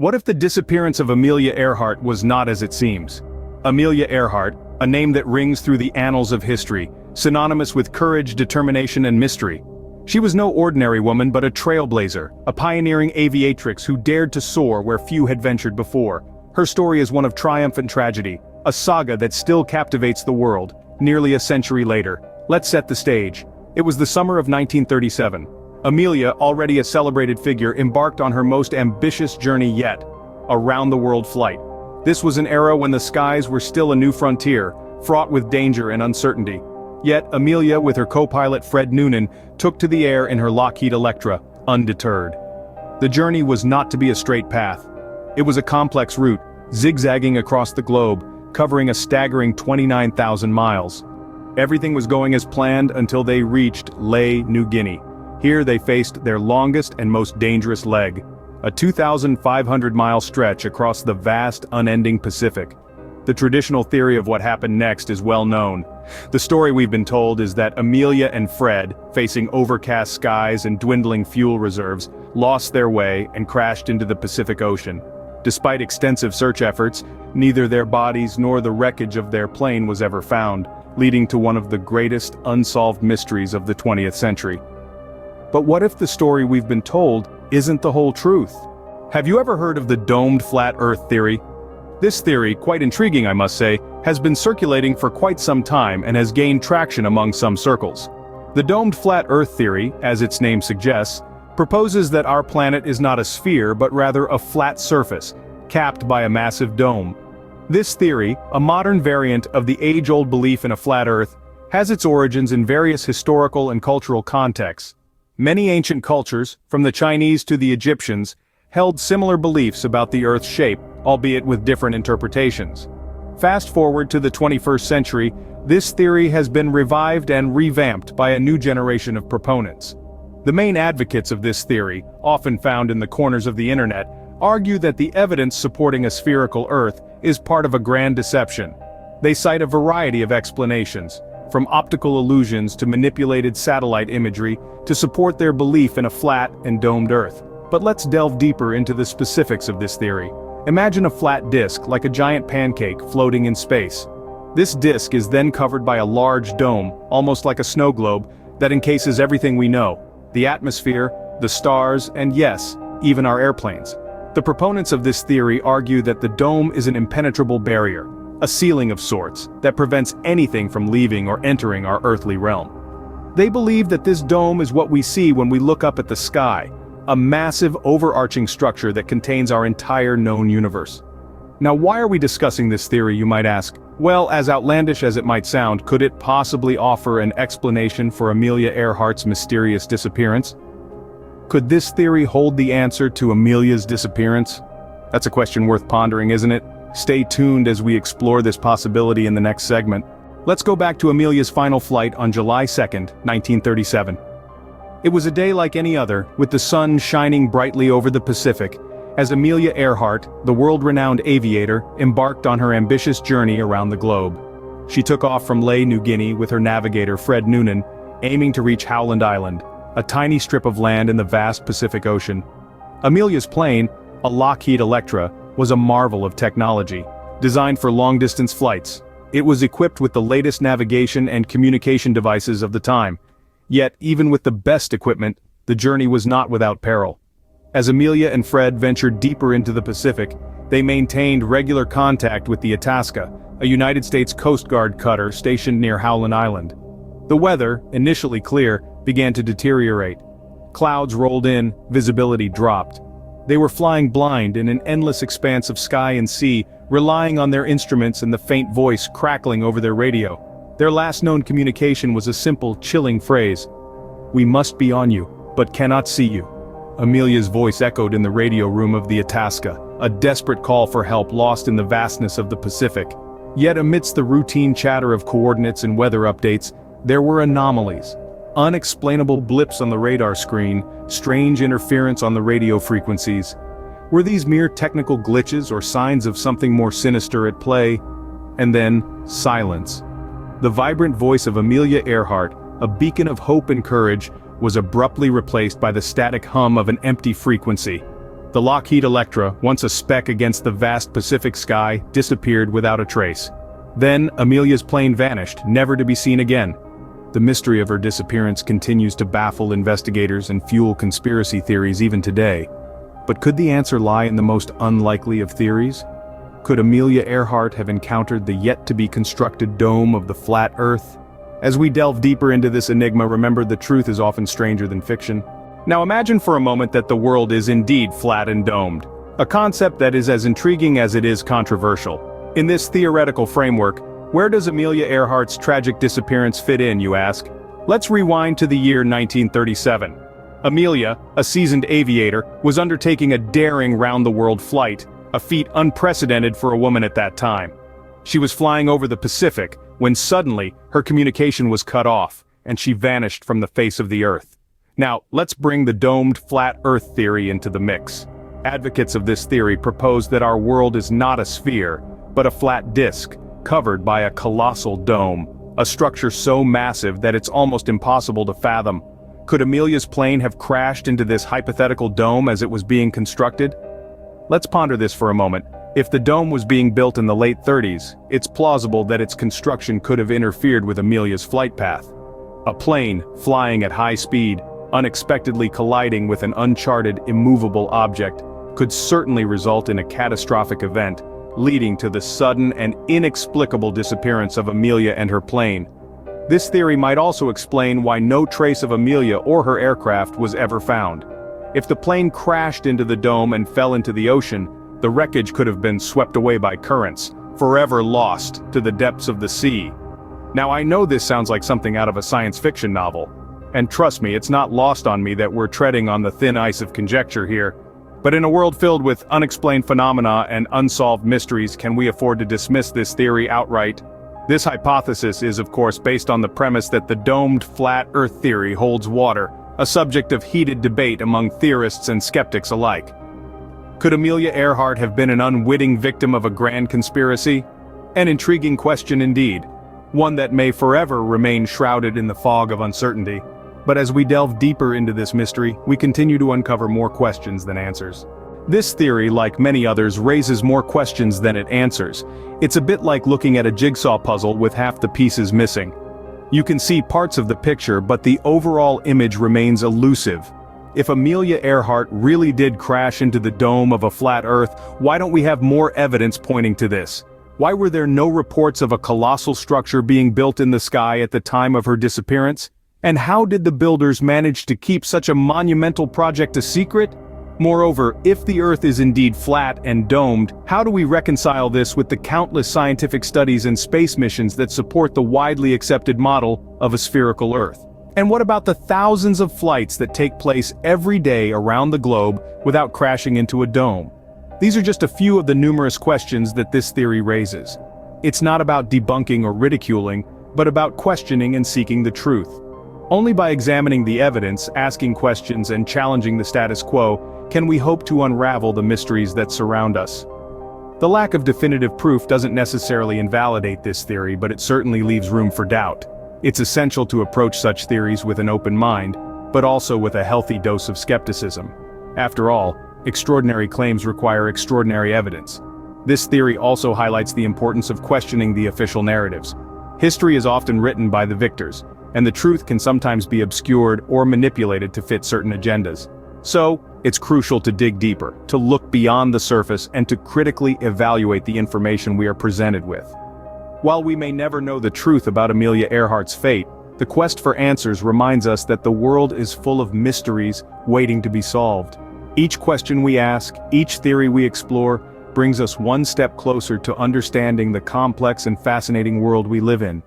What if the disappearance of Amelia Earhart was not as it seems? Amelia Earhart, a name that rings through the annals of history, synonymous with courage, determination, and mystery. She was no ordinary woman but a trailblazer, a pioneering aviatrix who dared to soar where few had ventured before. Her story is one of triumph and tragedy, a saga that still captivates the world, nearly a century later. Let's set the stage. It was the summer of 1937. Amelia, already a celebrated figure, embarked on her most ambitious journey yet, a round-the-world flight. This was an era when the skies were still a new frontier, fraught with danger and uncertainty. Yet, Amelia, with her co-pilot Fred Noonan, took to the air in her Lockheed Electra, undeterred. The journey was not to be a straight path. It was a complex route, zigzagging across the globe, covering a staggering 29,000 miles. Everything was going as planned until they reached Lae, New Guinea. Here they faced their longest and most dangerous leg, a 2,500-mile stretch across the vast, unending Pacific. The traditional theory of what happened next is well known. The story we've been told is that Amelia and Fred, facing overcast skies and dwindling fuel reserves, lost their way and crashed into the Pacific Ocean. Despite extensive search efforts, neither their bodies nor the wreckage of their plane was ever found, leading to one of the greatest unsolved mysteries of the 20th century. But what if the story we've been told isn't the whole truth? Have you ever heard of the domed flat Earth theory? This theory, quite intriguing I must say, has been circulating for quite some time and has gained traction among some circles. The domed flat Earth theory, as its name suggests, proposes that our planet is not a sphere but rather a flat surface, capped by a massive dome. This theory, a modern variant of the age-old belief in a flat Earth, has its origins in various historical and cultural contexts. Many ancient cultures, from the Chinese to the Egyptians, held similar beliefs about the Earth's shape, albeit with different interpretations. Fast forward to the 21st century, this theory has been revived and revamped by a new generation of proponents. The main advocates of this theory, often found in the corners of the internet, argue that the evidence supporting a spherical Earth is part of a grand deception. They cite a variety of explanations, from optical illusions to manipulated satellite imagery, to support their belief in a flat and domed Earth. But let's delve deeper into the specifics of this theory. Imagine a flat disk, like a giant pancake, floating in space. This disk is then covered by a large dome, almost like a snow globe, that encases everything we know: the atmosphere, the stars, and yes, even our airplanes. The proponents of this theory argue that the dome is an impenetrable barrier, a ceiling of sorts, that prevents anything from leaving or entering our earthly realm. They believe that this dome is what we see when we look up at the sky, a massive overarching structure that contains our entire known universe. Now, why are we discussing this theory, you might ask? Well, as outlandish as it might sound, could it possibly offer an explanation for Amelia Earhart's mysterious disappearance? Could this theory hold the answer to Amelia's disappearance? That's a question worth pondering, isn't it? Stay tuned as we explore this possibility in the next segment. Let's go back to Amelia's final flight on July 2nd, 1937. It was a day like any other, with the sun shining brightly over the Pacific, as Amelia Earhart, the world-renowned aviator, embarked on her ambitious journey around the globe. She took off from Lae, New Guinea with her navigator Fred Noonan, aiming to reach Howland Island, a tiny strip of land in the vast Pacific Ocean. Amelia's plane, a Lockheed Electra, was a marvel of technology, designed for long-distance flights. It was equipped with the latest navigation and communication devices of the time. Yet, even with the best equipment, the journey was not without peril. As Amelia and Fred ventured deeper into the Pacific, they maintained regular contact with the Itasca, a United States Coast Guard cutter stationed near Howland Island. The weather, initially clear, began to deteriorate. Clouds rolled in, visibility dropped. They were flying blind in an endless expanse of sky and sea, relying on their instruments and the faint voice crackling over their radio. Their last known communication was a simple, chilling phrase: "We must be on you, but cannot see you." Amelia's voice echoed in the radio room of the Itasca, a desperate call for help lost in the vastness of the Pacific. Yet amidst the routine chatter of coordinates and weather updates, there were anomalies. Unexplainable blips on the radar screen, strange interference on the radio frequencies. Were these mere technical glitches or signs of something more sinister at play? And then, silence. The vibrant voice of Amelia Earhart, a beacon of hope and courage, was abruptly replaced by the static hum of an empty frequency. The Lockheed Electra, once a speck against the vast Pacific sky, disappeared without a trace. Then, Amelia's plane vanished, never to be seen again. The mystery of her disappearance continues to baffle investigators and fuel conspiracy theories even today. But could the answer lie in the most unlikely of theories? Could Amelia Earhart have encountered the yet-to-be-constructed dome of the flat Earth? As we delve deeper into this enigma, remember the truth is often stranger than fiction. Now imagine for a moment that the world is indeed flat and domed, a concept that is as intriguing as it is controversial. In this theoretical framework, where does Amelia Earhart's tragic disappearance fit in, you ask? Let's rewind to the year 1937. Amelia, a seasoned aviator, was undertaking a daring round-the-world flight, a feat unprecedented for a woman at that time. She was flying over the Pacific, when suddenly, her communication was cut off, and she vanished from the face of the Earth. Now, let's bring the domed flat Earth theory into the mix. Advocates of this theory propose that our world is not a sphere, but a flat disk, covered by a colossal dome, a structure so massive that it's almost impossible to fathom. Could Amelia's plane have crashed into this hypothetical dome as it was being constructed? Let's ponder this for a moment. If the dome was being built in the late 30s, it's plausible that its construction could have interfered with Amelia's flight path. A plane, flying at high speed, unexpectedly colliding with an uncharted, immovable object, could certainly result in a catastrophic event, leading to the sudden and inexplicable disappearance of Amelia and her plane. This theory might also explain why no trace of Amelia or her aircraft was ever found. If the plane crashed into the dome and fell into the ocean, the wreckage could have been swept away by currents, forever lost to the depths of the sea. Now I know this sounds like something out of a science fiction novel, and trust me, it's not lost on me that we're treading on the thin ice of conjecture here. But in a world filled with unexplained phenomena and unsolved mysteries, can we afford to dismiss this theory outright? This hypothesis is of course based on the premise that the domed flat Earth theory holds water, a subject of heated debate among theorists and skeptics alike. Could Amelia Earhart have been an unwitting victim of a grand conspiracy? An intriguing question indeed, one that may forever remain shrouded in the fog of uncertainty. But as we delve deeper into this mystery, we continue to uncover more questions than answers. This theory, like many others, raises more questions than it answers. It's a bit like looking at a jigsaw puzzle with half the pieces missing. You can see parts of the picture, but the overall image remains elusive. If Amelia Earhart really did crash into the dome of a flat Earth, why don't we have more evidence pointing to this? Why were there no reports of a colossal structure being built in the sky at the time of her disappearance? And how did the builders manage to keep such a monumental project a secret? Moreover, if the Earth is indeed flat and domed, how do we reconcile this with the countless scientific studies and space missions that support the widely accepted model of a spherical Earth? And what about the thousands of flights that take place every day around the globe without crashing into a dome? These are just a few of the numerous questions that this theory raises. It's not about debunking or ridiculing, but about questioning and seeking the truth. Only by examining the evidence, asking questions, and challenging the status quo, can we hope to unravel the mysteries that surround us. The lack of definitive proof doesn't necessarily invalidate this theory, but it certainly leaves room for doubt. It's essential to approach such theories with an open mind, but also with a healthy dose of skepticism. After all, extraordinary claims require extraordinary evidence. This theory also highlights the importance of questioning the official narratives. History is often written by the victors, and the truth can sometimes be obscured or manipulated to fit certain agendas. So, it's crucial to dig deeper, to look beyond the surface, and to critically evaluate the information we are presented with. While we may never know the truth about Amelia Earhart's fate, the quest for answers reminds us that the world is full of mysteries waiting to be solved. Each question we ask, each theory we explore, brings us one step closer to understanding the complex and fascinating world we live in.